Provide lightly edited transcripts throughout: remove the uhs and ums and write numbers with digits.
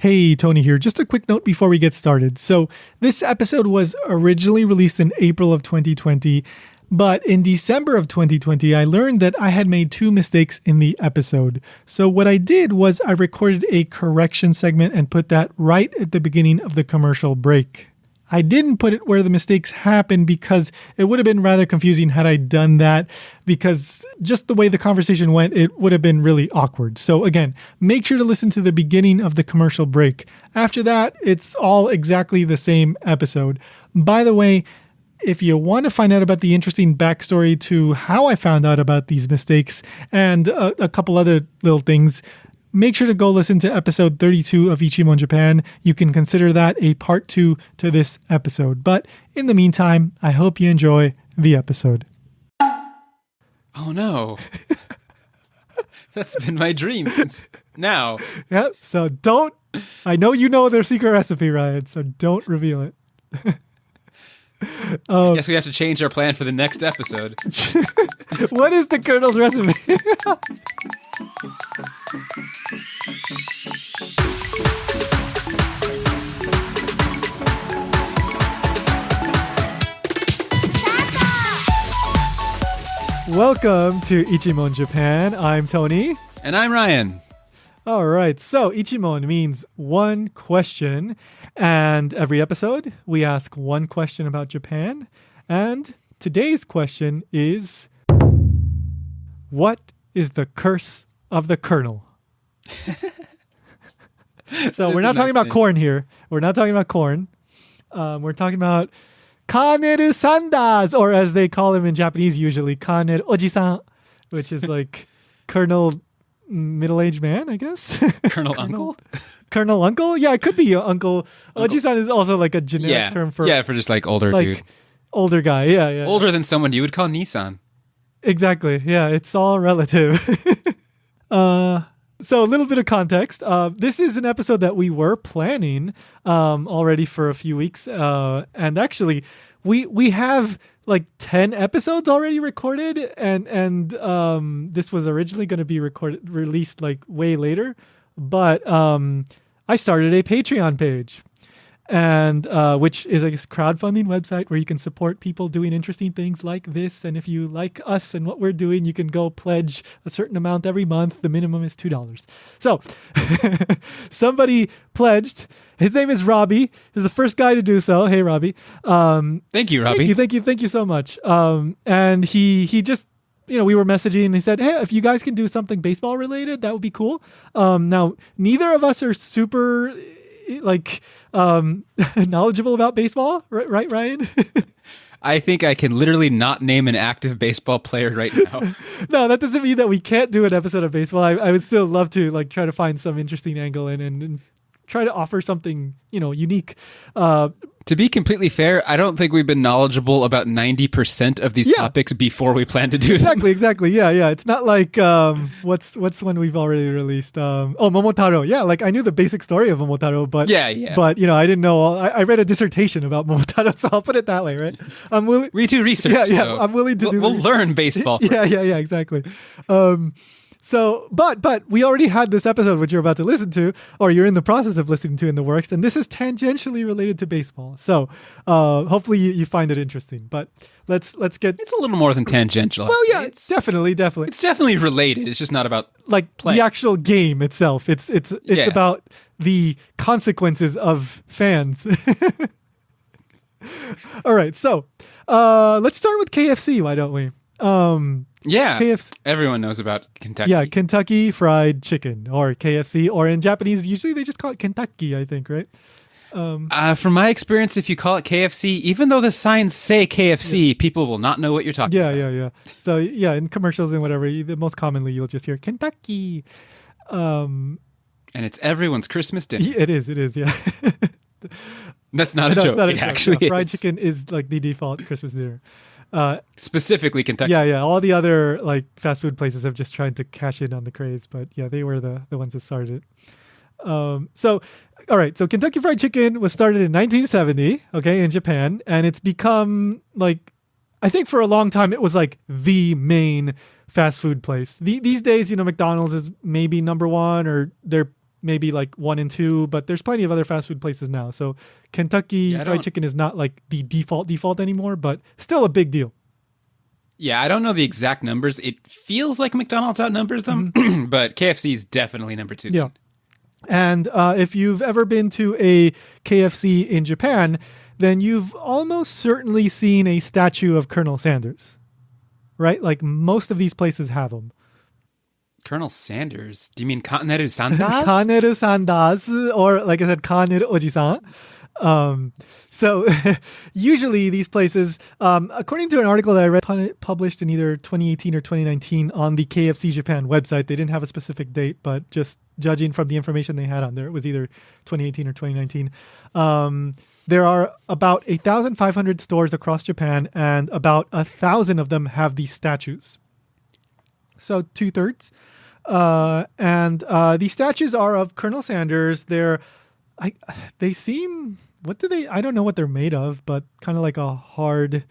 Hey, Tony here. Just a quick note before we get started. So this episode was originally released in April of 2020, but in December of 2020, I learned that I had made two mistakes in the episode. So what I did was I recorded a correction segment and put that right at the beginning of the commercial break. I didn't put it where the mistakes happened because it would have been rather confusing had I done that, because just the way the conversation went, it would have been really awkward. So again, make sure to listen to the beginning of the commercial break. After that, it's all exactly the same episode. By the way, if you want to find out about the interesting backstory to how I found out about these mistakes and a couple other little things, make sure to go listen to episode 32 of Ichimon Japan. You can consider that a part 2 to this episode. But in the meantime, I hope you enjoy the episode. Oh no. That's been my dream since now. Yeah, so I know you know their secret recipe, Ryan, so don't reveal it. I guess we have to change our plan for the next episode. What is the Colonel's recipe? Welcome to Ichimon Japan. I'm Tony. And I'm Ryan. All right, so Ichimon means one question, and every episode we ask one question about Japan, and today's question is, what is the curse of the Colonel? So we're not talking about corn here. We're not talking about corn. We're talking about Kaneru Sandas, or as they call him in Japanese usually, Kaneru Oji-san, which is like Colonel middle-aged man, I guess. Colonel Uncle? Colonel Uncle? Yeah, it could be Uncle. Oji-san is also like a generic term for... Yeah, for just like older dude. Older guy, yeah. Older than someone you would call Nissan. Exactly, yeah, it's all relative. So a little bit of context. This is an episode that we were planning already for a few weeks. And actually, we have like 10 episodes already recorded. And this was originally going to be released like way later. But I started a Patreon page. And which is a crowdfunding website where you can support people doing interesting things like this. And if you like us and what we're doing, you can go pledge a certain amount every month. The minimum is $2. So somebody pledged. His name is Robbie. He's the first guy to do so. Hey, Robbie. Thank you, Robbie. Thank you so much. And he just, we were messaging and he said, hey, if you guys can do something baseball related, that would be cool. Now, neither of us are super knowledgeable about baseball, right, Ryan? I think I can literally not name an active baseball player right now. No, that doesn't mean that we can't do an episode of baseball. I would still love to try to find some interesting angle and try to offer something, unique. To be completely fair, I don't think we've been knowledgeable about 90% of these topics before we plan to do them. Exactly. Yeah. It's not like, what's one we've already released? Momotaro. Yeah, I knew the basic story of Momotaro, but but I didn't know. I read a dissertation about Momotaro, so I'll put it that way, right? We do research. Yeah. I'm willing to do. We'll learn baseball. Yeah. Exactly. So, but we already had this episode, which you're about to listen to, or you're in the process of listening to in the works, and this is tangentially related to baseball. So, hopefully you find it interesting. But let's get. It's a little more than tangential. Well, yeah, it's definitely. It's definitely related. It's just not about play. The actual game itself. It's about the consequences of fans. All right, so let's start with KFC. Why don't we? KFC. Everyone knows about Kentucky. Yeah, Kentucky Fried Chicken, or KFC, or in Japanese, usually they just call it Kentucky, I think, right? From my experience, if you call it KFC, even though the signs say KFC, people will not know what you're talking about. Yeah. So, in commercials and whatever, most commonly you'll just hear Kentucky. And it's everyone's Christmas dinner. It is, yeah. That's not a joke. It actually is. Fried chicken is the default Christmas dinner. Specifically Kentucky. Yeah. All the other fast food places have just tried to cash in on the craze, but they were the ones that started it. So Kentucky Fried Chicken was started in 1970, in Japan, and it's become I think for a long time it was the main fast food place. These days, McDonald's is maybe number one, or they're maybe like 1 and 2, but there's plenty of other fast food places now. So Kentucky Fried Chicken is not like the default anymore, but still a big deal. Yeah, I don't know the exact numbers. It feels like McDonald's outnumbers them, but KFC is definitely number 2. Yeah. And if you've ever been to a KFC in Japan, then you've almost certainly seen a statue of Colonel Sanders, right? Like most of these places have them. Colonel Sanders? Do you mean Kaneru Sanders? Kaneru Sanders, or like I said, Kaneru Oji-san. So usually these places, according to an article that I read published in either 2018 or 2019 on the KFC Japan website, they didn't have a specific date, but just judging from the information they had on there, it was either 2018 or 2019. There are about 1,500 stores across Japan, and about 1,000 of them have these statues. So 2/3. And these statues are of Colonel Sanders. They seem, I don't know what they're made of, but kind of like a hard,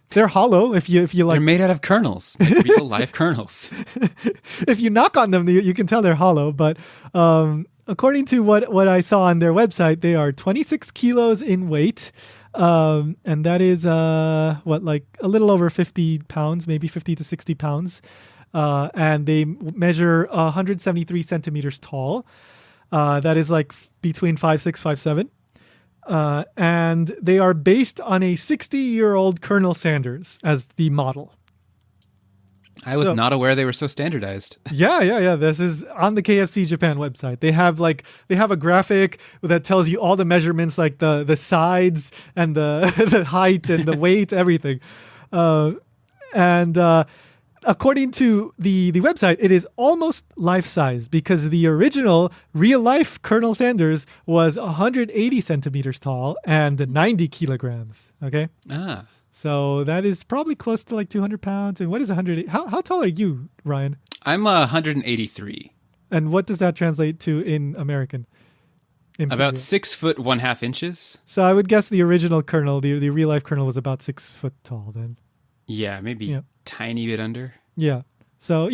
they're hollow if you like. They're made out of kernels, like real life kernels. If you knock on them, you can tell they're hollow, but according to what I saw on their website, they are 26 kilos in weight. And that is like a little over 50 pounds, maybe 50 to 60 pounds. And they measure 173 centimeters tall. That is like between 5'6", 5'7". And they are based on a 60-year-old Colonel Sanders as the model. I was not aware they were so standardized. Yeah. This is on the KFC Japan website. They have a graphic that tells you all the measurements, like the sides and the the height and the weight, everything. According to the website, it is almost life-size because the original real-life Colonel Sanders was 180 centimeters tall and 90 kilograms. Okay? So that is probably close to like 200 pounds. And what is 180? How tall are you, Ryan? I'm 183. And what does that translate to in American? About 6 foot 1/2 inches. So I would guess the original Colonel, the real-life Colonel, was about 6 foot tall then. Yeah, maybe tiny bit under. Yeah. So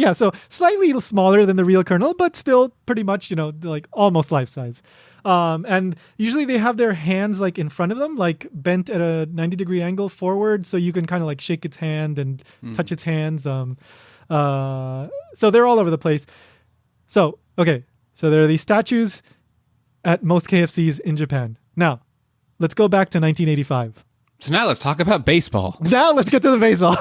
slightly smaller than the real Colonel, but still pretty much, like almost life size. And usually they have their hands like in front of them, like bent at a 90-degree angle forward, so you can kind of like shake its hand and touch its hands. So they're all over the place. So there are these statues at most KFCs in Japan. Now, let's go back to 1985. So now let's talk about baseball. Now let's get to the baseball.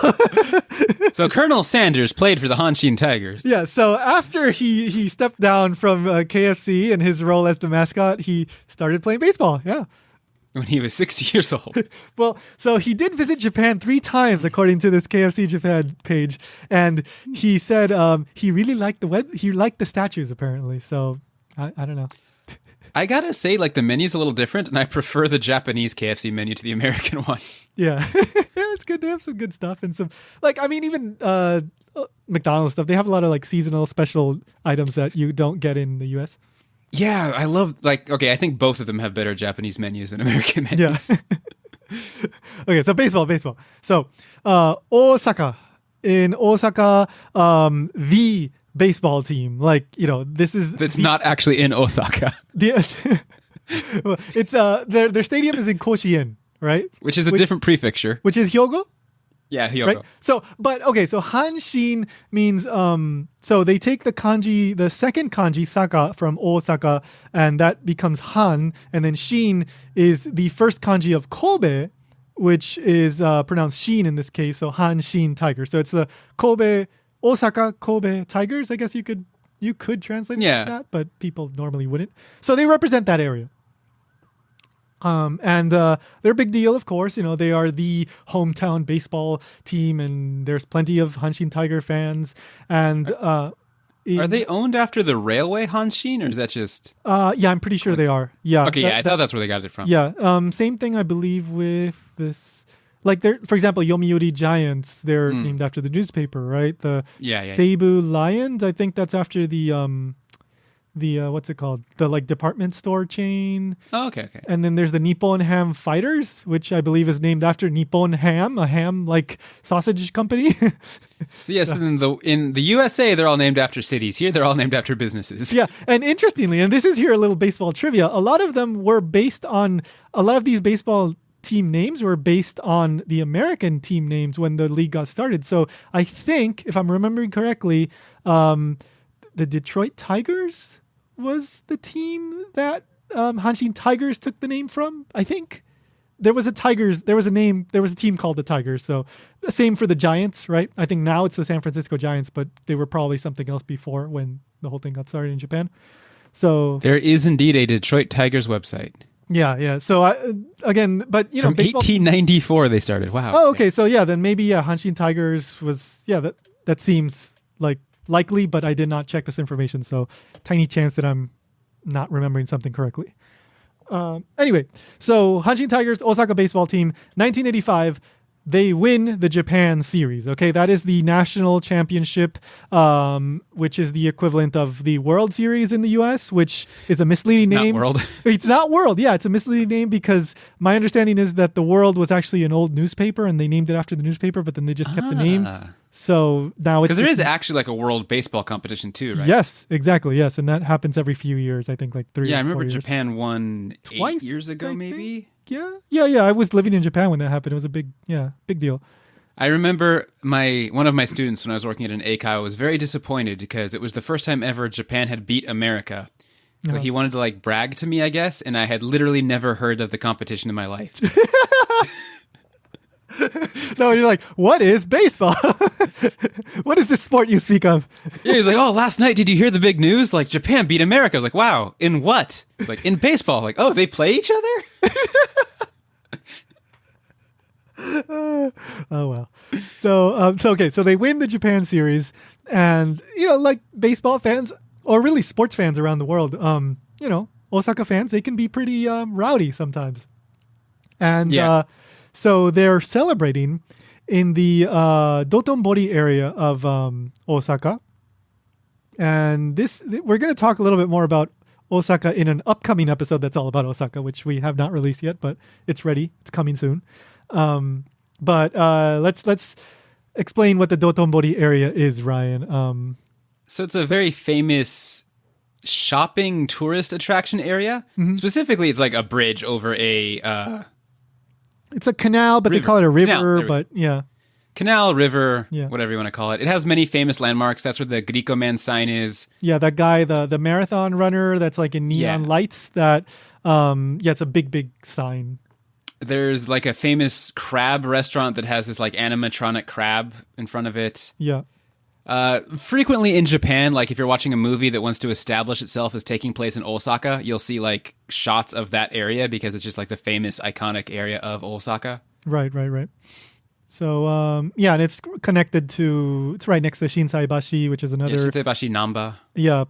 So Colonel Sanders played for the Hanshin Tigers. Yeah, so after he stepped down from KFC and his role as the mascot, he started playing baseball, yeah. When he was 60 years old. Well, so he did visit Japan 3 times, according to this KFC Japan page. And he said he really liked the statues, apparently. So, I don't know. I gotta say, like, the menu's a little different, and I prefer the Japanese KFC menu to the American one. Yeah. It's good. They have some good stuff and some, like, I mean, even McDonald's stuff. They have a lot of, like, seasonal special items that you don't get in the U.S. Yeah, I love, like, okay, I think both of them have better Japanese menus than American menus. Yeah. Okay, so baseball. So, Osaka. In Osaka, the baseball team, like, it's not actually in Osaka. It's their stadium is in Koshien, right? Which is a different prefecture. Which is Hyogo? Yeah, Hyogo. Right? So Hanshin means so they take the second kanji Saka from Osaka, and that becomes Han, and then Shin is the first kanji of Kobe, which is pronounced Shin in this case, so Hanshin Tigers. So it's the Osaka Kobe Tigers, I guess you could translate it like that, but people normally wouldn't. So they represent that area. And they're a big deal, of course. They are the hometown baseball team, and there's plenty of Hanshin Tiger fans. And are they owned after the railway Hanshin, or is that just? Yeah, I'm pretty sure they are. Yeah. Okay, I thought that's where they got it from. Yeah. Same thing, I believe, with this. Like, for example, Yomiuri Giants, they're named after the newspaper, right? The Seibu Lions, I think that's after the what's it called? The like department store chain. Oh, okay. And then there's the Nippon Ham Fighters, which I believe is named after Nippon Ham, a ham like sausage company. So yes, in the USA, they're all named after cities. Here, they're all named after businesses. Yeah, and interestingly, and this is here a little baseball trivia, a lot of these baseball team names were based on the American team names when the league got started. So I think, if I'm remembering correctly, the Detroit Tigers was the team that Hanshin Tigers took the name from. I think there was a team called the Tigers. So the same for the Giants, right? I think now it's the San Francisco Giants, but they were probably something else before when the whole thing got started in Japan. So there is indeed a Detroit Tigers website. Yeah. So again, but from baseball, 1894 they started. Wow. Oh, okay. So yeah, then maybe Hanshin Tigers was that seems like likely, but I did not check this information, so tiny chance that I'm not remembering something correctly. Anyway, so Hanshin Tigers, Osaka baseball team, 1985. They win the Japan series. Okay, that is the national championship, which is the equivalent of the World Series in the U.S., which is a misleading name. Not World. It's not World. Yeah, it's a misleading name because my understanding is that the World was actually an old newspaper and they named it after the newspaper, but then they just kept the name. So now it's because there is actually like a World Baseball competition too, right? Yes, exactly. Yes, and that happens every few years. I think like 3. Yeah, I or 4 remember years. Japan won Twice, 8 years ago, I maybe. think. Yeah. I was living in Japan when that happened. It was a big deal. I remember one of my students when I was working at an Eikai was very disappointed because it was the first time ever Japan had beat America. So he wanted to like brag to me, I guess, and I had literally never heard of the competition in my life. No, you're like, what is baseball? What is this sport you speak of? Yeah, he's like, oh, last night, did you hear the big news? Like, Japan beat America. I was like, wow, in what? Like, in baseball. Like, oh, they play each other? Oh, well. So they win the Japan series, and, like baseball fans, or really sports fans around the world, Osaka fans, they can be pretty rowdy sometimes. And so they're celebrating in the Dotombori area of Osaka. And we're going to talk a little bit more about Osaka in an upcoming episode that's all about Osaka, which we have not released yet, but it's ready. It's coming soon. But let's explain what the Dotombori area is, Ryan. So it's a very famous shopping tourist attraction area. Mm-hmm. Specifically, it's like a bridge over a... it's a canal, but river. They call it a river, Canal, but yeah. Canal, river, whatever you want to call it. It has many famous landmarks. That's where the Griko Man sign is. Yeah, that guy, the marathon runner that's like in neon lights. That, it's a big sign. There's like a famous crab restaurant that has this like animatronic crab in front of it. Yeah. Frequently in Japan, like if you're watching a movie that wants to establish itself as taking place in Osaka, you'll see like shots of that area because it's just like the famous iconic area of Osaka. Right. So, and it's connected to, it's right next to Shinsaibashi, which is another... Yeah, Shinsaibashi, Namba. Yeah,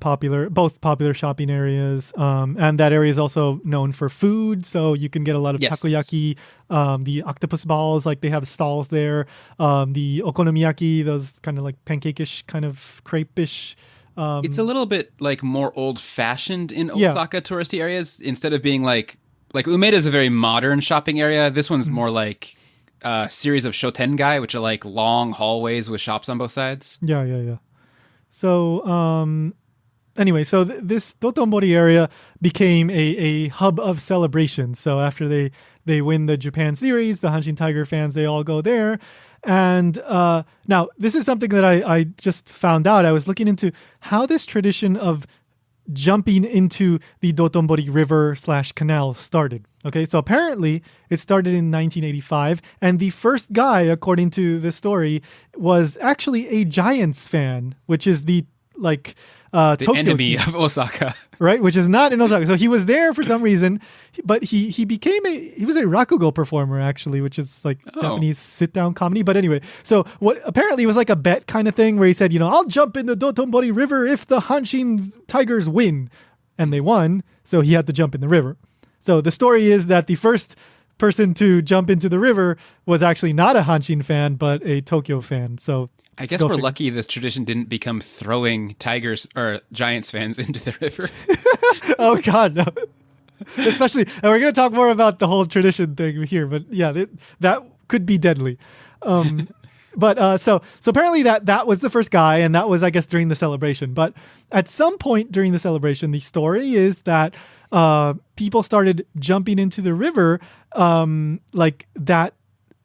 both popular shopping areas. And that area is also known for food, so you can get a lot of takoyaki, the octopus balls, like they have stalls there, the okonomiyaki, those kind of like pancake-ish, kind of crepe-ish. It's a little bit like more old-fashioned in Osaka touristy areas. Instead of being like Umeda is a very modern shopping area, this one's more like... series of shotengai, which are like long hallways with shops on both sides. Yeah. So, anyway, so this Dotombori area became a hub of celebration. So after they win the Japan series, the Hanshin Tiger fans, they all go there. And now this is something that I just found out. I was looking into how this tradition of jumping into the Dotombori River / canal started. Okay, so apparently it started in 1985, and the first guy, according to the story, was actually a Giants fan, which is the Tokyo enemy team, of Osaka, right? Which is not in Osaka. So he was there for some reason, but he was a rakugo performer actually, which is like Japanese sit down comedy. But anyway, so what apparently was like a bet kind of thing where he said, I'll jump in the Dotombori River if the Hanshin Tigers win, and they won, so he had to jump in the river. So the story is that the first person to jump into the river was actually not a Hanshin fan, but a Tokyo fan. So I guess we're lucky this tradition didn't become throwing Tigers or Giants fans into the river. Oh, God, no. Especially, and we're going to talk more about the whole tradition thing here, but yeah, that could be deadly. But so apparently that was the first guy, and that was, I guess, during the celebration. But at some point during the celebration, the story is that people started jumping into the river, like that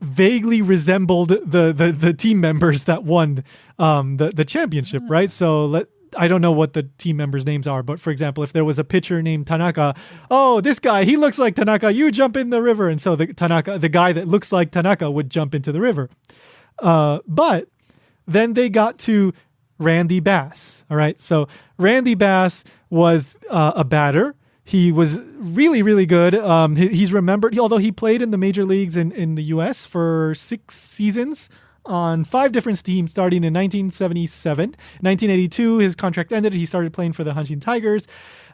vaguely resembled the team members that won the championship, right? So I don't know what the team members' names are, but for example, if there was a pitcher named Tanaka, oh, this guy, he looks like Tanaka, you jump in the river. And so the guy that looks like Tanaka would jump into the river. But then they got to Randy Bass. All right. So Randy Bass was a batter. He was really, really good. He's remembered, although he played in the major leagues in the U.S. for 6 seasons on 5 different teams starting in 1977. 1982, his contract ended. He started playing for the Hanshin Tigers.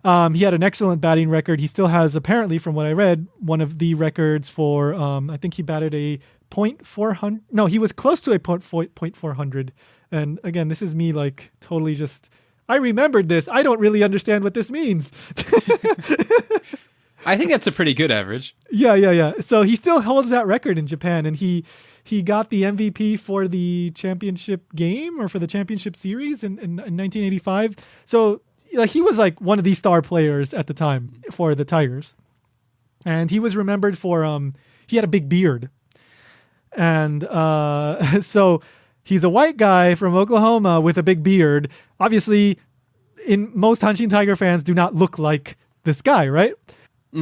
He had an excellent batting record. He still has, apparently, from what I read, one of the records for, I think he batted a .400. No, he was close to a .400. And again, this is me like totally just, I remembered this. I don't really understand what this means. I think that's a pretty good average. Yeah. So he still holds that record in Japan, and he got the MVP for the championship game or for the championship series in 1985. So like he was like one of the star players at the time for the Tigers. And he was remembered for, he had a big beard. And so he's a white guy from Oklahoma with a big beard. Obviously, most Hanshin Tiger fans do not look like this guy, right?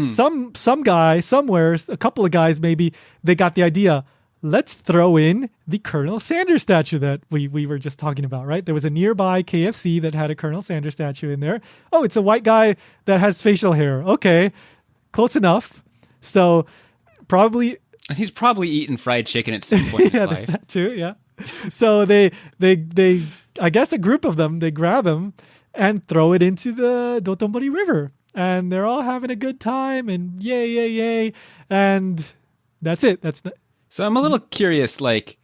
Some guy somewhere, a couple of guys maybe, they got the idea, let's throw in the Colonel Sanders statue that we were just talking about, right? There was a nearby KFC that had a Colonel Sanders statue in there. Oh, it's a white guy that has facial hair. Okay, close enough. So probably... He's probably eaten fried chicken at some point in his life. That too, yeah. So they, I guess a group of them, they grab him and throw it into the Dotombori River. And they're all having a good time and yay. And that's it. So I'm a little curious, like,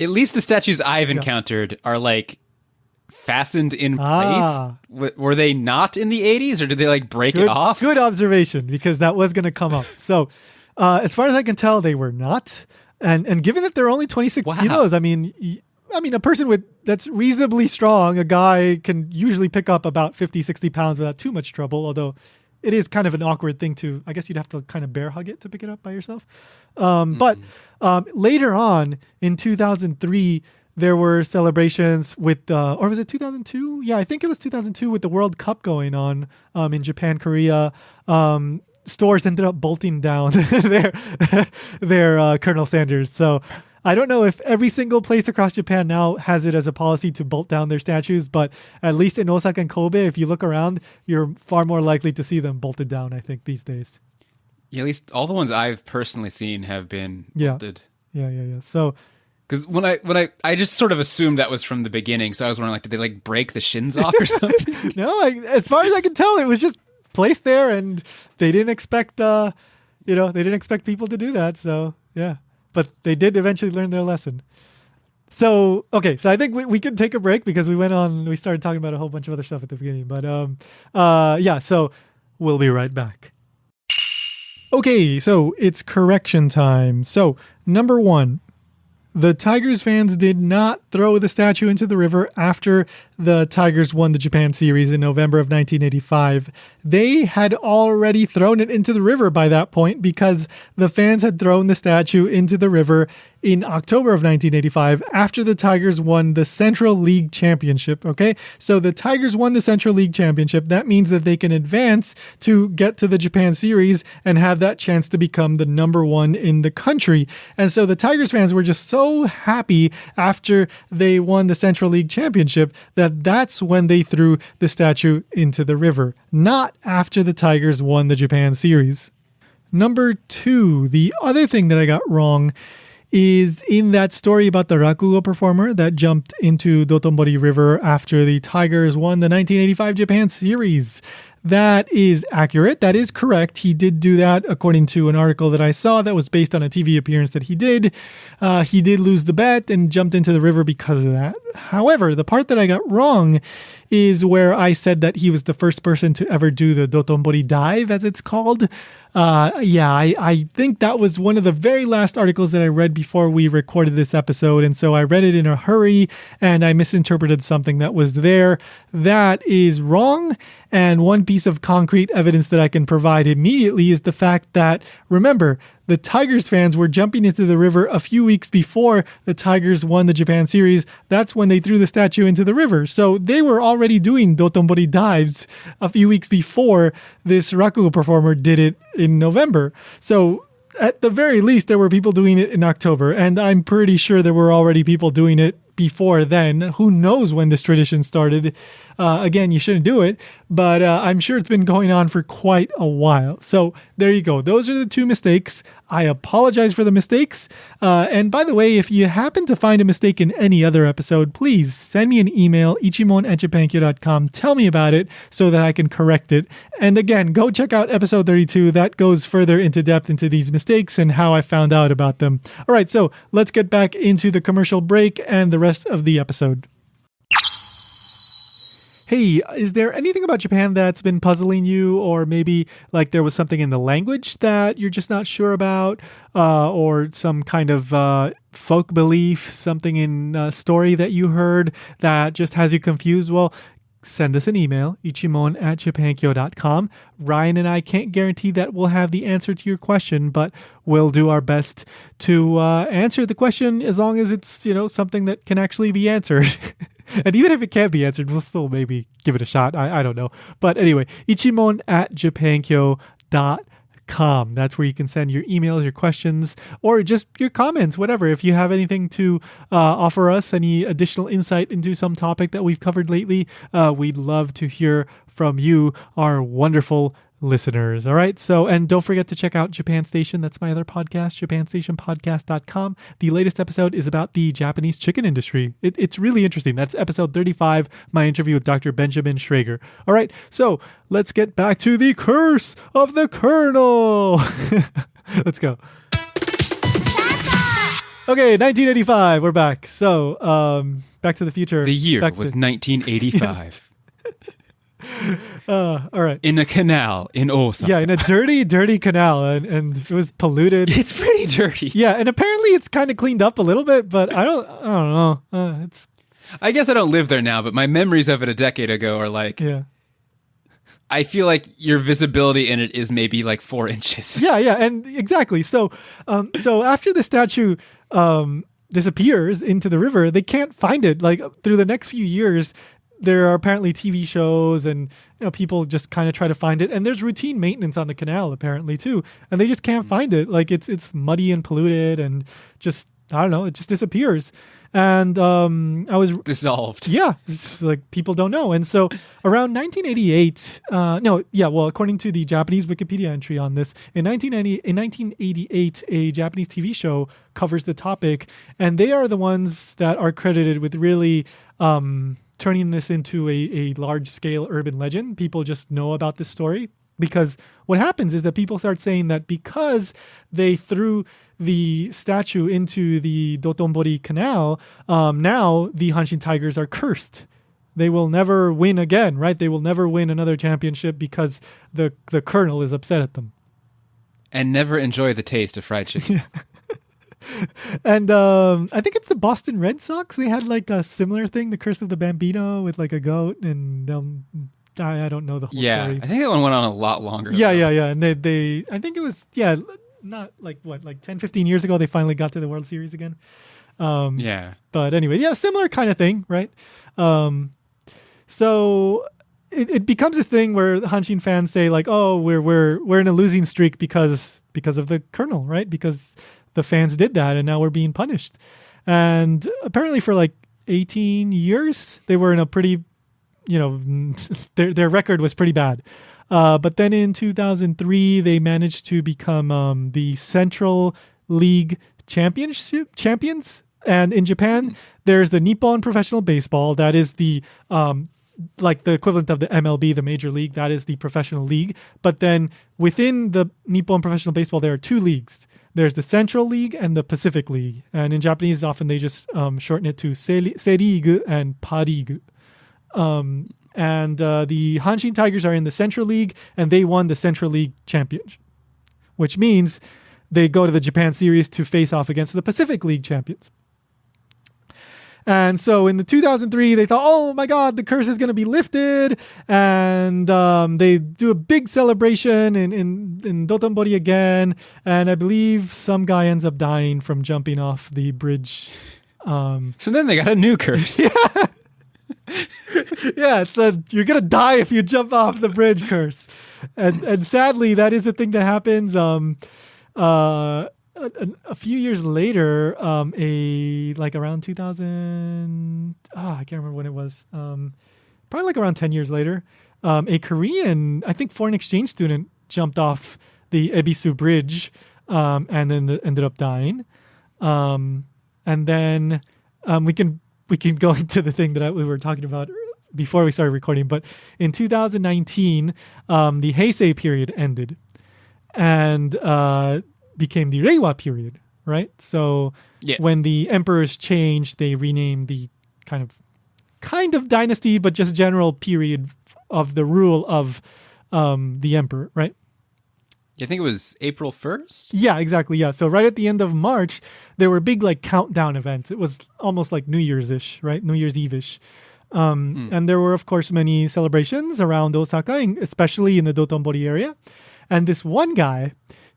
at least the statues I've encountered are like fastened in place. Were they not in the 80s, or did they like break it off? Good observation, because that was going to come up. So as far as I can tell, they were not. And given that they're only 26 kilos, I mean, a person that's reasonably strong, a guy can usually pick up about 50, 60 pounds without too much trouble, although it is kind of an awkward thing to, I guess you'd have to kind of bear hug it to pick it up by yourself. But later on in 2003, there were celebrations with, or was it 2002? Yeah, I think it was 2002 with the World Cup going on in Japan, Korea. Stores ended up bolting down their Colonel Sanders. So I don't know if every single place across Japan now has it as a policy to bolt down their statues, but at least in Osaka and Kobe, if you look around, you're far more likely to see them bolted down, I think, these days. Yeah, at least all the ones I've personally seen have been bolted. Yeah. So, because when I just sort of assumed that was from the beginning, so I was wondering, like, did they like break the shins off or something? No, as far as I can tell, it was just placed there, and they didn't expect people to do that. So yeah, but they did eventually learn their lesson. So okay, so I think we could take a break because we started talking about a whole bunch of other stuff at the beginning. But yeah, so we'll be right back. Okay, so it's correction time. So number 1, the Tigers fans did not throw the statue into the river after the Tigers won the Japan series in November of 1985. They had already thrown it into the river by that point because the fans had thrown the statue into the river in October of 1985 after the Tigers won the Central League Championship. Okay, so the Tigers won the Central League Championship. That means that they can advance to get to the Japan series and have that chance to become the number 1 in the country. And so the Tigers fans were just so happy after they won the Central League Championship that's when they threw the statue into the river, not after the Tigers won the Japan series. Number 2, the other thing that I got wrong is in that story about the rakugo performer that jumped into Dotombori River after the Tigers won the 1985 Japan series. That is accurate. That is correct. He did do that according to an article that I saw that was based on a TV appearance that he did. He did lose the bet and jumped into the river because of that. However, the part that I got wrong is where I said that he was the first person to ever do the Dotombori Dive, as it's called. I think that was one of the very last articles that I read before we recorded this episode. And so I read it in a hurry and I misinterpreted something that was there. That is wrong. And one piece of concrete evidence that I can provide immediately is the fact that, remember, the Tigers fans were jumping into the river a few weeks before the Tigers won the Japan series. That's when they threw the statue into the river. So they were already doing Dotombori dives a few weeks before this rakugo performer did it in November. So at the very least, there were people doing it in October. And I'm pretty sure there were already people doing it before then. Who knows when this tradition started? Again, you shouldn't do it, but I'm sure it's been going on for quite a while. So there you go. Those are the two mistakes. I apologize for the mistakes. And by the way, if you happen to find a mistake in any other episode, please send me an email, ichimon@japankyo.com. Tell me about it so that I can correct it. And again, go check out episode 32. That goes further into depth into these mistakes and how I found out about them. All right, so let's get back into the commercial break and the rest of the episode. Hey, is there anything about Japan that's been puzzling you, or maybe like there was something in the language that you're just not sure about, or some kind of folk belief, something in a story that you heard that just has you confused? Well, send us an email, ichimon@japankyo.com. Ryan and I can't guarantee that we'll have the answer to your question, but we'll do our best to answer the question as long as it's, something that can actually be answered. And even if it can't be answered, we'll still maybe give it a shot. I don't know. But anyway, ichimon@japankyo.com. That's where you can send your emails, your questions, or just your comments, whatever. If you have anything to offer us, any additional insight into some topic that we've covered lately, we'd love to hear from you, our wonderful listeners. All right. So, and don't forget to check out Japan Station. That's my other podcast, japanstationpodcast.com. The latest episode is about the Japanese chicken industry. It's really interesting. That's episode 35, my interview with Dr. Benjamin Schrager. All right. So let's get back to the curse of the Colonel. Let's go. Okay. 1985. We're back. So, Back to the Future. The year was 1985. All right. In a canal in Osaka. Yeah, in a dirty canal, and it was polluted. It's pretty dirty. Yeah, and apparently it's kind of cleaned up a little bit, but I don't know. I guess I don't live there now, but my memories of it a decade ago are like, yeah. I feel like your visibility in it is maybe like 4 inches. Yeah, and exactly. So after the statue disappears into the river, they can't find it. Like through the next few years, there are apparently TV shows and people just kind of try to find it, and there's routine maintenance on the canal apparently too, and they just can't find it. Like it's muddy and polluted, and just I don't know, it just disappears. And I was dissolved. Yeah, it's like people don't know. And so around 1988, according to the Japanese Wikipedia entry on this, in 1988, a Japanese TV show covers the topic, and they are the ones that are credited with really turning this into a large-scale urban legend. People just know about this story because what happens is that people start saying that because they threw the statue into the Dotombori Canal, now the Hanshin Tigers are cursed. They will never win again, right? They will never win another championship because the colonel is upset at them. And never enjoy the taste of fried chicken. Yeah. And I think it's the Boston Red Sox. They had like a similar thing, the Curse of the Bambino, with like a goat, and I don't know the whole story. I think that one went on a lot longer. Yeah. And they I think it was, not like 10, 15 years ago, they finally got to the World Series again. But anyway, similar kind of thing, right? So it becomes this thing where the Hanshin fans say like, oh, we're in a losing streak because of the colonel, right? Because the fans did that, and now we're being punished. And apparently for like 18 years, they were in a pretty, their record was pretty bad. But then in 2003, they managed to become the Central League champions. And in Japan, there's the Nippon Professional Baseball. That is the like the equivalent of the MLB, the Major League. That is the professional league. But then within the Nippon Professional Baseball, there are two leagues. There's the Central League and the Pacific League. And in Japanese, often they just shorten it to Seirigu and Parigu. And the Hanshin Tigers are in the Central League, and they won the Central League championship, which means they go to the Japan Series to face off against the Pacific League champions. And so in the 2003, they thought, oh my God, the curse is going to be lifted. And they do a big celebration in Dotombori again. And I believe some guy ends up dying from jumping off the bridge. So then they got a new curse. Yeah. Yeah, it's a you're going to die if you jump off the bridge curse. And sadly, that is a thing that happens. A few years later, around 2000, I can't remember when it was, probably like around 10 years later, a Korean, I think foreign exchange student jumped off the Ebisu Bridge and then ended up dying. And then we can go into the thing that we were talking about before we started recording, but in 2019, the Heisei period ended. And became the Reiwa period, right? So yes. When the emperors changed, they renamed the kind of dynasty, but just general period of the rule of the emperor, right? I think it was April 1st? Yeah, exactly. Yeah. So right at the end of March, there were big like countdown events. It was almost like New Year's-ish, right? New Year's Eve-ish. And there were, of course, many celebrations around Osaka, especially in the Dotombori area. And this one guy,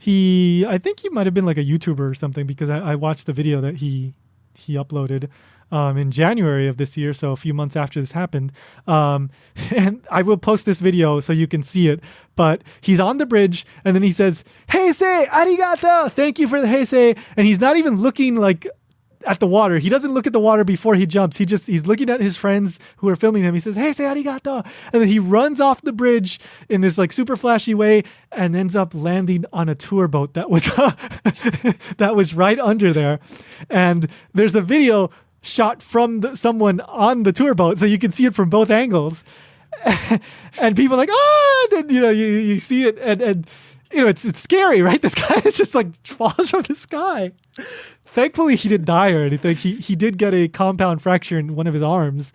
I think he might have been like a YouTuber or something, because I watched the video that he uploaded in January of this year, so a few months after this happened. And I will post this video so you can see it. But he's on the bridge, and then he says, "Heisei, arigato! Thank you for the heisei." And he's not even looking like at the water. He doesn't look at the water before he jumps. He's looking at his friends who are filming him. He says, "Heisei, arigato!" And then he runs off the bridge in this like super flashy way and ends up landing on a tour boat that was that was right under there. And there's a video shot from someone on the tour boat, so you can see it from both angles. And people are like, "Ah!" And you see it, and it's scary, right? This guy is just like falls from the sky. Thankfully, he didn't die or anything. He did get a compound fracture in one of his arms.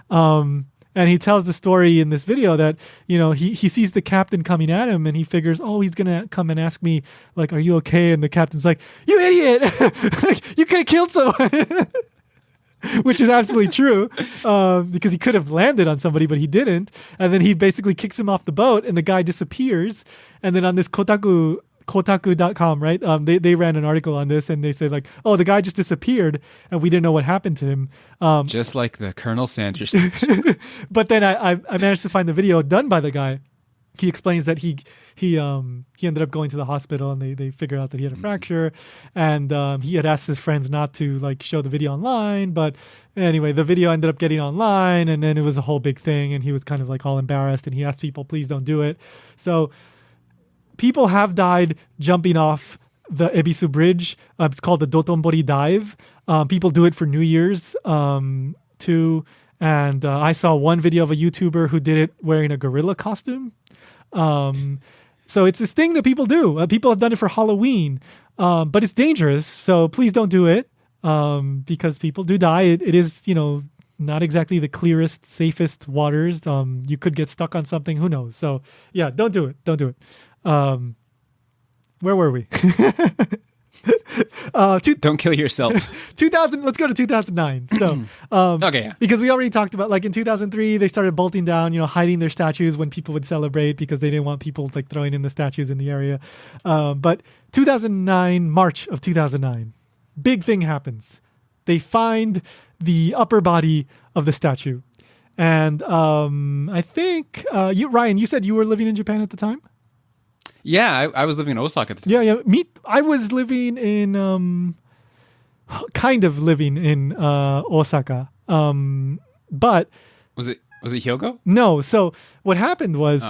And he tells the story in this video that, he sees the captain coming at him, and he figures, oh, he's going to come and ask me, like, "Are you okay?" And the captain's like, "You idiot! Like, you could have killed someone." Which is absolutely true, because he could have landed on somebody, but he didn't. And then he basically kicks him off the boat, and the guy disappears. And then on this Kotaku.com, right? They ran an article on this, and they said like, "Oh, the guy just disappeared, and we didn't know what happened to him." Just like the Colonel Sanders. But then I managed to find the video done by the guy. He explains that he ended up going to the hospital, and they figured out that he had a fracture, and he had asked his friends not to like show the video online, but anyway, the video ended up getting online, and then it was a whole big thing, and he was kind of like all embarrassed, and he asked people, "Please don't do it." So people have died jumping off the Ebisu Bridge. It's called the Dotombori Dive. People do it for New Year's too. And I saw one video of a YouTuber who did it wearing a gorilla costume. So it's this thing that people do. People have done it for Halloween, but it's dangerous. So please don't do it because people do die. It is, not exactly the clearest, safest waters. You could get stuck on something. Who knows? So yeah, don't do it. Don't do it. Where were we? Don't kill yourself. 2000. Let's go to 2009. So, okay, yeah. Because we already talked about, like in 2003, they started bolting down, hiding their statues when people would celebrate because they didn't want people like throwing in the statues in the area. But 2009, March of 2009, big thing happens. They find the upper body of the statue, and I think Ryan, you said you were living in Japan at the time. Yeah, I was living in Osaka at the time. Yeah. I was living in, kind of living in Osaka. But was it Hyogo? No. So what happened was,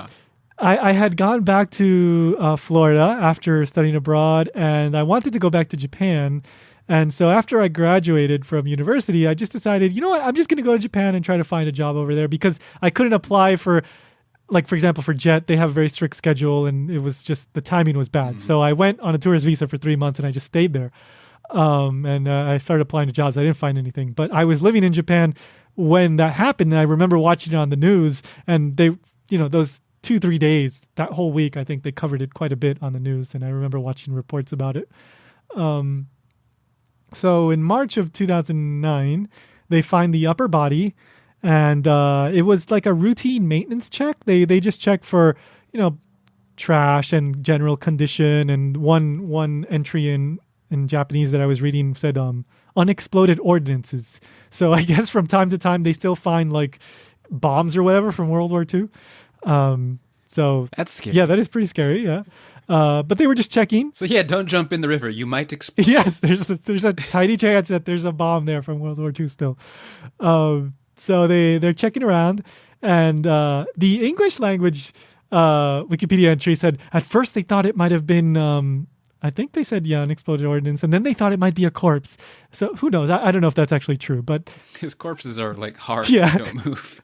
I had gone back to Florida after studying abroad, and I wanted to go back to Japan. And so after I graduated from university, I just decided, you know what, I'm just going to go to Japan and try to find a job over there because I couldn't apply for, like, for example, for JET, they have a very strict schedule and it was just, the timing was bad. So I went on a tourist visa for 3 months and I just stayed there. And I started applying to jobs. I didn't find anything, but I was living in Japan when that happened. And I remember watching it on the news, and they, those 2-3 days, that whole week, I think they covered it quite a bit on the news. And I remember watching reports about it. So in March of 2009, they find the upper body, and it was like a routine maintenance check. They just check for, trash and general condition. And one entry in Japanese that I was reading said unexploded ordnances. So I guess from time to time they still find like bombs or whatever from World War II. So that's scary. Yeah, that is pretty scary. Yeah. But they were just checking. So yeah, don't jump in the river. You might explode. Yes, there's a tiny chance that there's a bomb there from World War II still. So they're checking around, and the English language Wikipedia entry said at first they thought it might have been I think they said, an exploded ordnance, and then they thought it might be a corpse. So who knows? I don't know if that's actually true, but because corpses are like hard, yeah. They don't move.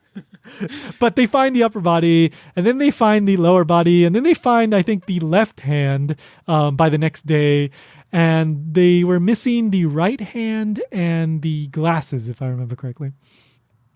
But they find the upper body, and then they find the lower body, and then they find, I think, the left hand by the next day, and they were missing the right hand and the glasses, if I remember correctly.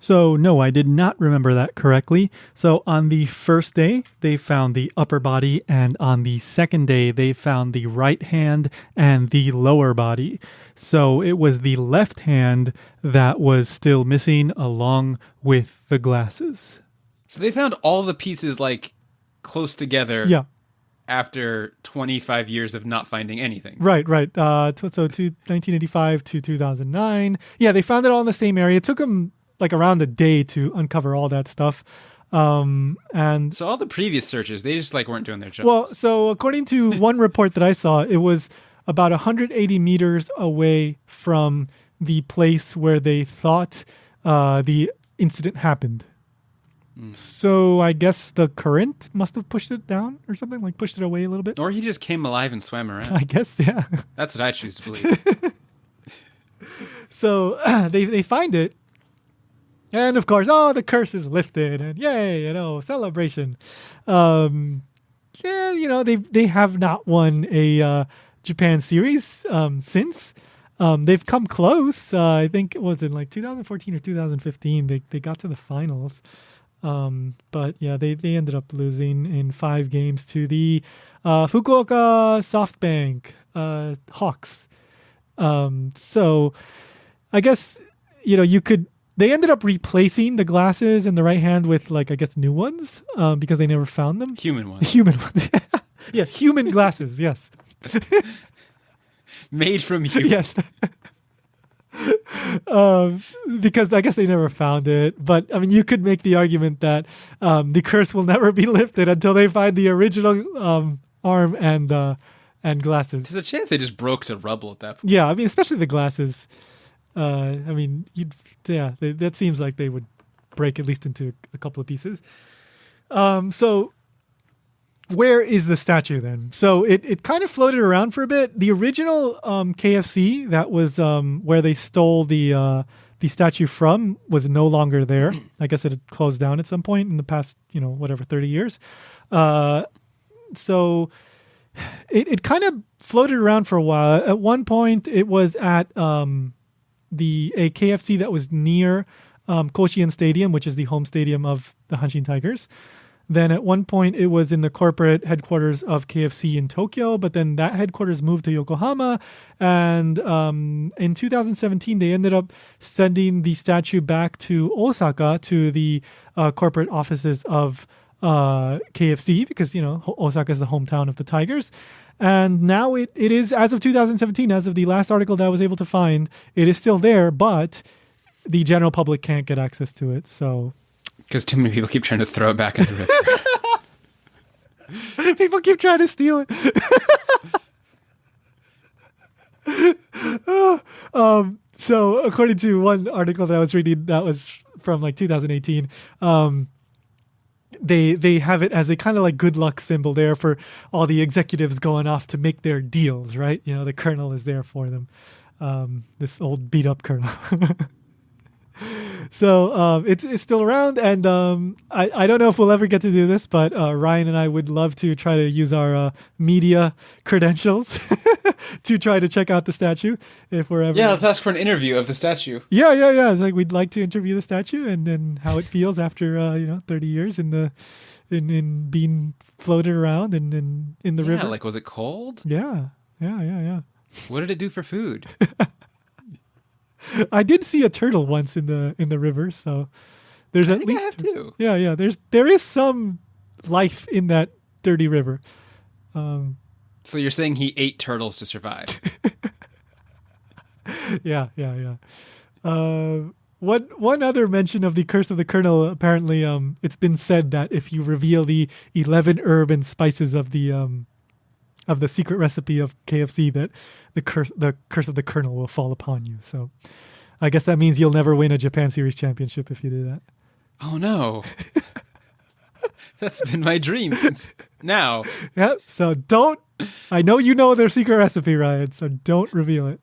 So no, I did not remember that correctly. So on the first day, they found the upper body, and on the second day, they found the right hand and the lower body. So it was the left hand that was still missing along with the glasses. So they found all the pieces like close together. Yeah. After 25 years of not finding anything. Right. 1985 to 2009. Yeah, they found it all in the same area. It took them like around a day to uncover all that stuff. And so all the previous searches, they just like weren't doing their job. Well, so according to one report that I saw, it was about 180 meters away from the place where they thought the incident happened. So I guess the current must have pushed it down or something, like pushed it away a little bit. Or he just came alive and swam around. I guess, yeah. That's what I choose to believe. So they find it. And of course, the curse is lifted, and yay, celebration. They have not won a Japan series since. They've come close. I think it was in like 2014 or 2015. They got to the finals. But yeah, they ended up losing in 5 games to the Fukuoka SoftBank Hawks. So I guess, they ended up replacing the glasses in the right hand with, like, I guess, new ones because they never found them. Human ones. Human ones. Yeah, human glasses, yes. Made from humans. Yes. Because I guess they never found it. But, I mean, you could make the argument that the curse will never be lifted until they find the original arm and glasses. There's a chance they just broke to rubble at that point. Yeah, I mean, especially the glasses. That seems like they would break at least into a couple of pieces. So where is the statue then? So it kind of floated around for a bit. The original KFC that was where they stole the statue from was no longer there. I guess it had closed down at some point in the past, 30 years. So it kind of floated around for a while. At one point, it was at a KFC that was near Koshien Stadium, which is the home stadium of the Hanshin Tigers. Then at one point it was in the corporate headquarters of KFC in Tokyo, but then that headquarters moved to Yokohama. And in 2017, they ended up sending the statue back to Osaka to the corporate offices of KFC because, Osaka is the hometown of the Tigers. And now it is, as of 2017, as of the last article that I was able to find, it is still there, but the general public can't get access to it. So, because too many people keep trying to throw it back in the river. People keep trying to steal it. So according to one article that I was reading that was from like 2018, they have it as a kind of like good luck symbol there for all the executives going off to make their deals, right? The colonel is there for them. this old beat up colonel. So it's still around, and I don't know if we'll ever get to do this, but Ryan and I would love to try to use our media credentials to try to check out the statue if we're ever. Yeah, let's ask for an interview of the statue. Yeah. It's like we'd like to interview the statue and how it feels after 30 years in being floated around and in the river. Like, was it cold? Yeah. What did it do for food? I did see a turtle once in the river, so there's at least I have too. Yeah. There is some life in that dirty river. So you're saying he ate turtles to survive? Yeah. One other mention of the Curse of the Colonel. Apparently, it's been said that if you reveal the 11 herb and spices of the secret recipe of KFC, that the curse of the Colonel will fall upon you. So I guess that means you'll never win a Japan Series championship if you do that. Oh no. That's been my dream since now. Yeah, so don't. I know you know their secret recipe, Ryan, so don't reveal it.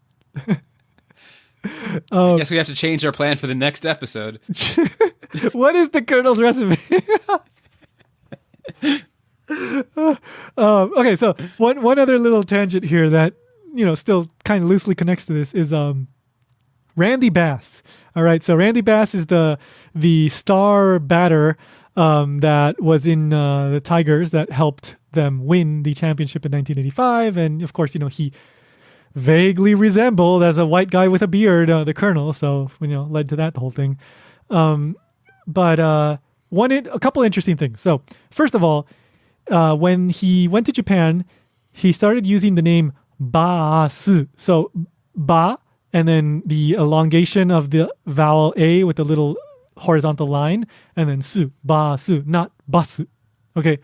I guess we have to change our plan for the next episode. What is the Colonel's recipe? Okay, so one other little tangent here that still kind of loosely connects to this is Randy Bass. All right, so Randy Bass is the star batter that was in the Tigers that helped them win the championship in 1985, and of course he vaguely resembled, as a white guy with a beard, the Colonel, so led to that whole thing. But a couple interesting things. So first of all, when he went to Japan, he started using the name Ba-su. So Ba, and then the elongation of the vowel A with the little horizontal line, and then Su, Ba-su, not Basu. Okay,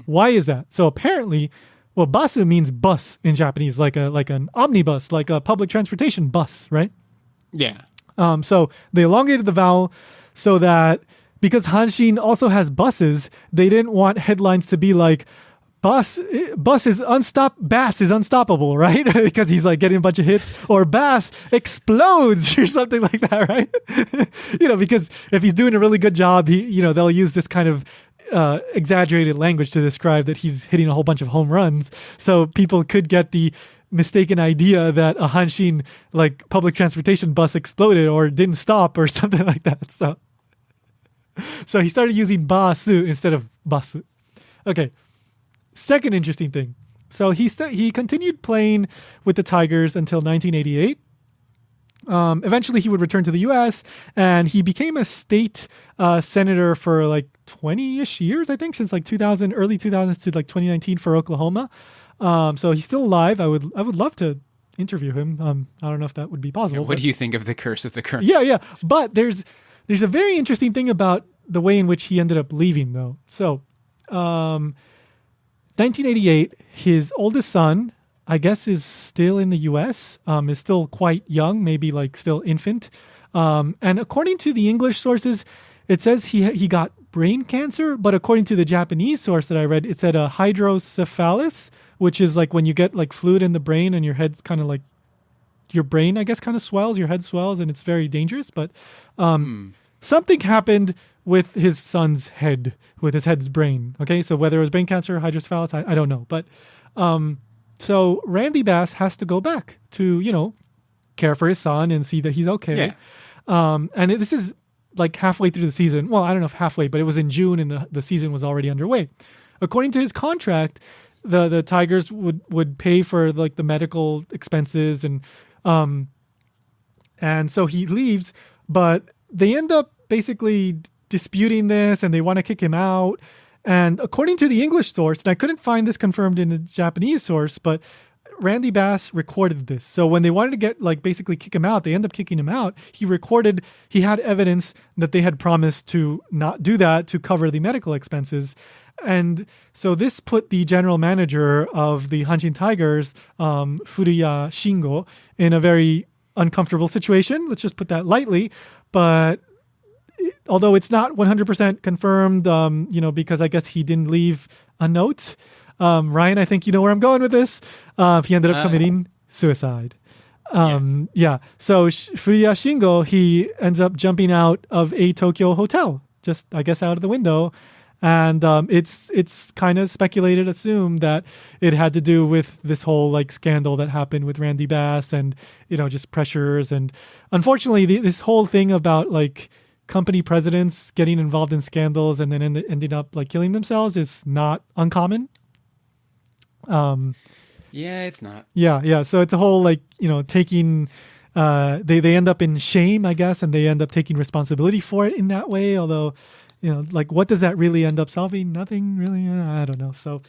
Why is that? So apparently, Basu means bus in Japanese, like an omnibus, like a public transportation bus, right? Yeah. So they elongated the vowel so that, because Hanshin also has buses, they didn't want headlines to be like, Bass is unstoppable, right? Because he's like getting a bunch of hits, or Bass explodes or something like that, right? Because if he's doing a really good job, they'll use this kind of exaggerated language to describe that he's hitting a whole bunch of home runs. So people could get the mistaken idea that a Hanshin like public transportation bus exploded or didn't stop or something like that. So he started using Basu instead of Basu. Okay. Second interesting thing. So he continued playing with the Tigers until 1988. Eventually, he would return to the U.S. and he became a state senator for like 20-ish years, I think, since like early 2000s to like 2019 for Oklahoma. So he's still alive. I would love to interview him. I don't know if that would be possible. What do you think of the Curse of the Colonel? Yeah. But there's a very interesting thing about the way in which he ended up leaving, though. So, 1988, his oldest son, I guess, is still in the U.S., is still quite young, maybe like still infant. And according to the English sources, it says he got brain cancer, but according to the Japanese source that I read, it said a hydrocephalus, which is like when you get like fluid in the brain and your head's kind of like, your brain, I guess, kind of swells, your head swells, and it's very dangerous. But something happened with his son's head, with his head's brain. Okay, so whether it was brain cancer or hydrocephalus, I don't know. But so Randy Bass has to go back to, care for his son and see that he's okay. Yeah. And this is like halfway through the season. Well, I don't know if halfway, but it was in June and the season was already underway. According to his contract, the Tigers would pay for like the medical expenses and so he leaves, but they end up basically disputing this and they want to kick him out. And according to the English source, and I couldn't find this confirmed in the Japanese source, but Randy Bass recorded this. So when they wanted to get basically kick him out, they end up kicking him out. He had evidence that they had promised to not do that to cover the medical expenses. And so this put the general manager of the Hanshin Tigers, Furuya Shingo, in a very uncomfortable situation. Let's just put that lightly. But although it's not 100% confirmed, because I guess he didn't leave a note. Ryan, I think you know where I'm going with this. He ended up committing suicide. Yeah. So Furuya Shingo, he ends up jumping out of a Tokyo hotel, just I guess out of the window. And it's kind of speculated, assumed that it had to do with this whole like scandal that happened with Randy Bass and, just pressures. And unfortunately, this whole thing about like company presidents getting involved in scandals and then ending up like killing themselves is not uncommon. Yeah, it's not. Yeah. So it's a whole like, taking, they end up in shame, I guess, and they end up taking responsibility for it in that way. Although, like what does that really end up solving? Nothing really. I don't know. So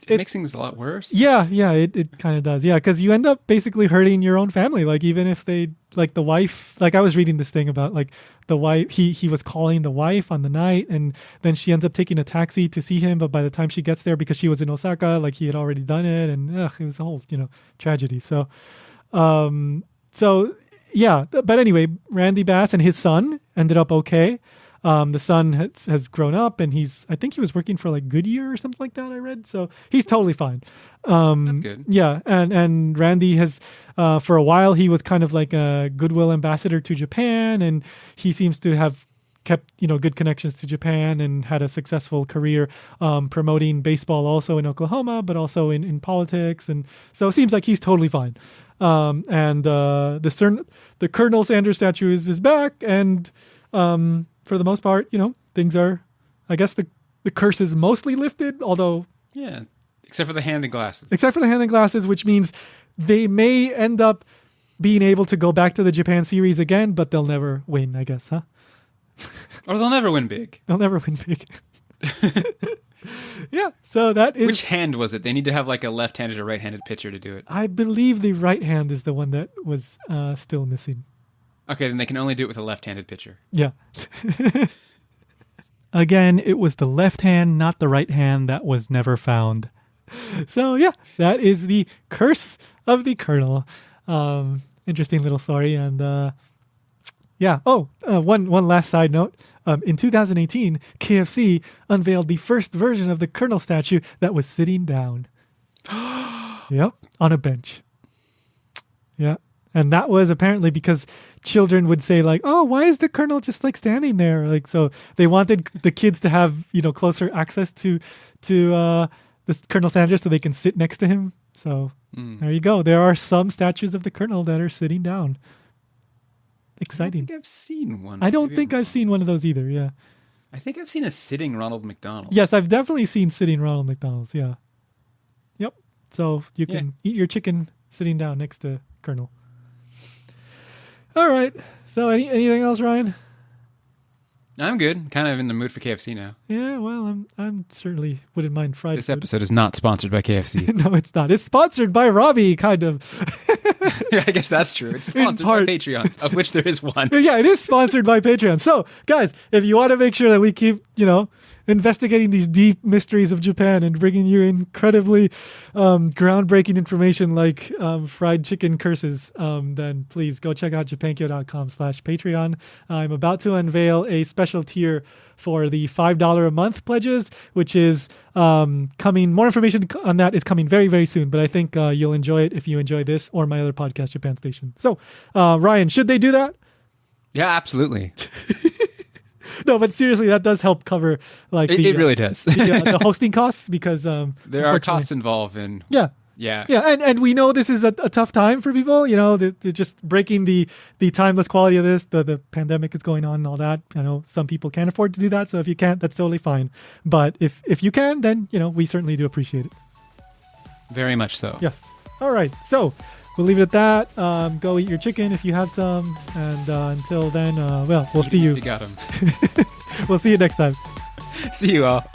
it makes things a lot worse. Yeah, it kind of does. Yeah, because you end up basically hurting your own family. Like even if they like the wife, like I was reading this thing about like the wife, he was calling the wife on the night, and then she ends up taking a taxi to see him. But by the time she gets there, because she was in Osaka, like he had already done it, and it was a whole tragedy. So, yeah. But anyway, Randy Bass and his son ended up okay. The son has grown up, and I think he was working for like Goodyear or something like that, I read. So he's totally fine. That's good. Yeah. And Randy has, for a while, he was kind of like a goodwill ambassador to Japan, and he seems to have kept, good connections to Japan and had a successful career, promoting baseball also in Oklahoma, but also in politics. And so it seems like he's totally fine. And the Colonel Sanders statue is back, and, for the most part, things are, I guess the curse is mostly lifted, although... Yeah, except for the hand and glasses. Except for the hand and glasses, which means they may end up being able to go back to the Japan series again, but they'll never win, I guess, huh? Or they'll never win big. They'll never win big. Yeah, so that is... Which hand was it? They need to have like a left-handed or right-handed pitcher to do it. I believe the right hand is the one that was still missing. Okay, then they can only do it with a left-handed pitcher. Yeah. Again, it was the left hand, not the right hand, that was never found. So yeah, that is the curse of the Colonel. Interesting little story. And yeah. One last side note. In 2018, KFC unveiled the first version of the Colonel statue that was sitting down. Yep, on a bench. Yeah. And that was apparently because children would say like, "Oh, why is the Colonel just like standing there?" Like, so they wanted the kids to have closer access to this Colonel Sanders so they can sit next to him. So there you go. There are some statues of the Colonel that are sitting down. Exciting. I don't think I've seen one. I don't think I've seen one of those either. Yeah. I think I've seen a sitting Ronald McDonald. Yes, I've definitely seen sitting Ronald McDonald's. Yeah. Yep. So you can eat your chicken sitting down next to Colonel. All right. So anything else, Ryan? I'm good. Kind of in the mood for KFC now. Yeah, well, I'm certainly wouldn't mind fried This food. Episode is not sponsored by KFC. No, it's not. It's sponsored by Robbie, kind of. Yeah, I guess that's true. It's sponsored by Patreon, of which there is one. Yeah, it is sponsored by Patreon. So, guys, if you want to make sure that we keep, investigating these deep mysteries of Japan and bringing you incredibly groundbreaking information like fried chicken curses, then please go check out japankyo.com/Patreon. I'm about to unveil a special tier for the $5 a month pledges, which is coming. More information on that is coming very, very soon, but I think you'll enjoy it if you enjoy this or my other podcast, Japan Station. So, Ryan, should they do that? Yeah, absolutely. No, but seriously, that does help cover like it really does. the hosting costs, because there are costs involved in yeah, and we know this is a tough time for people. They're just breaking the timeless quality of this. The pandemic is going on and all that. I know some people can't afford to do that, so if you can't, that's totally fine. But if you can, then we certainly do appreciate it. Very much so. Yes. All right. So we'll leave it at that. Go eat your chicken if you have some. And until then, we'll see you. You got him. We'll see you next time. See you all.